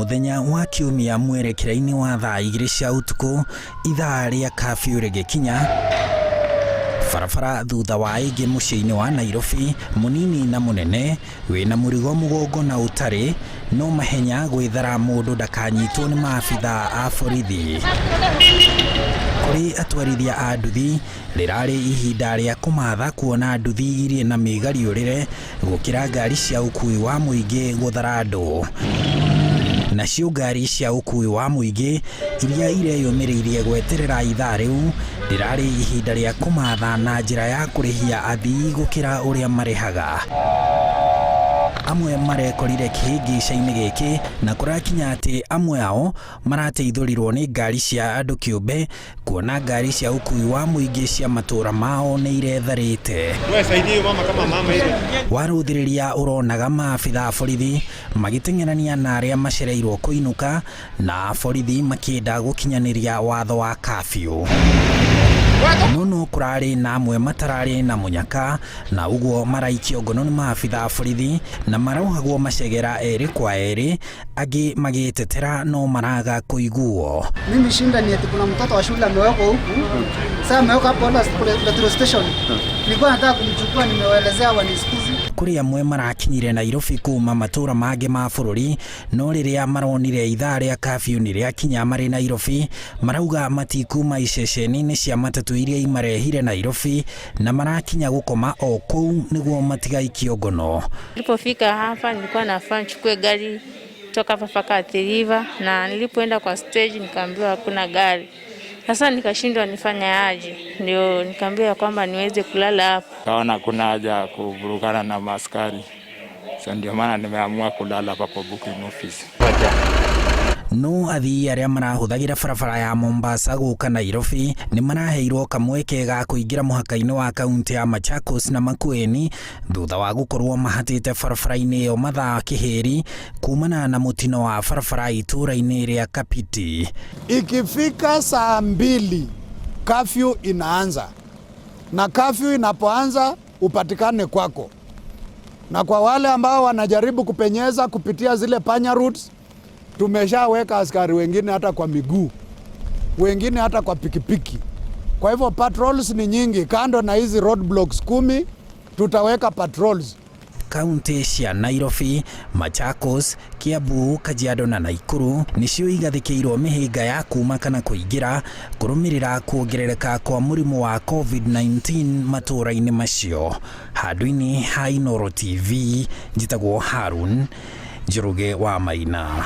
muthenya wa kiumia mwerekera-ini wa thaa 2 cia utuku ithaa ria kafyu rigikinya farafara thutha wa ingi muciĩ-inĩ wa Nairobi munini na munene wina murigo mugongo na utari no mahenya gwithara mundu ndakanyitwo nĩ maabitha a borithi. Kuri atwarithia a nduthi rirari ihinda ria kumatha kuona nduthi irie na migariũrĩre gukira ngari cia ukui wa muingĩ guthara andu. Nacio ngari cia ukui wa muingĩ iria ireyũmĩrĩirie gweterera ithaa rĩu rirari ihinda ria kumatha na njĩra ya kũrĩhia athii gukira uria marihaga. Amwe marekorire kĩhĩngĩca-inĩ gĩkĩ na kũrakinya atĩ amwe ao marateithũrirwo nĩ ngari cia andũ kĩũmbe kuona ngari cia ukui wa muingĩ cia matũra mao nĩ iretharĩte. Warũthĩrĩria ũronaga maabitha borithi magĩteng'erania na arĩa macereirwo kũinũka na borithi makĩenda gũkinyanĩria watho wa kafyu. No kurari na amwe matarari na munyaka na uguo maraikio ngono nĩ maabitha borithi na marauhagwo macegera eri kwa eri agi magĩtetera no maraga kũiguo. Mimi shinda ni eti kuna mtoto wa shule amewekwa huku. Sasa amewekwa hapo petrol station. Nilikuwa nataka kumchukua nimewaelezea wanisikize. Kuri amwe marakinyire Nairobi kuma matũra mangĩ ma bũrũri no rĩrĩa maronire ithaa rĩa kafyu nĩ rĩakinya marĩ Nairobi marauga matikuma iceceni-inĩ cia matatũ iria imarehire Nairobi na marakinya gũkoma o kũu nĩguo matigaikio ngono. Nilipofika hapa nilikuwa nafaa nichukue gari kutoka hapa mpaka River na nilipoenda kwa stage nikaambiwa hakuna gari. Sasa nikashindwa nifanye aje, ndio nikaambiwa kwamba niweze kulala hapa. Kaona kuna haja kuvurugana na maskari. Sasa ndio maana nimeamua kulala hapa kwa booking office. No athii arĩa marahũthagĩra barabara ya Mombasa gũka Nairobi nĩ maraheirwo kamweke ga kũingĩra mũhaka-inĩ wa kaunti ya Machakos na Makueni thutha wa gũkorwo mahatĩte barabara-inĩ ĩyo mathaa kĩhĩri kumana na mũtino wa barabara itũra-inĩ rĩa Kapiti. Ikifika saa 2 kafyu inaanza na kafyu inapoanza upatikane kwako, na kwa wale ambao wanajaribu kupenyeza kupitia zile panya routes tumeshaweka askari wengine hata kwa miguu, wengine hata kwa pikipiki. Kwa hivyo patrols ni nyingi, kando na hizi roadblocks 10 tutaweka patrols. Kaunti cia Nairobi, Machakos, Kiambu, Kajiado na Nakuru nicio igathĩkĩirwo mĩhĩnga ya kuma kana kũingĩra kũrũmĩrĩra kuongerereka kwa mũrimũ wa COVID-19 matũra-inĩ macio. Handũ-inĩ ha Inooro TV, njĩtagwo Harun Njoroge wa Maina.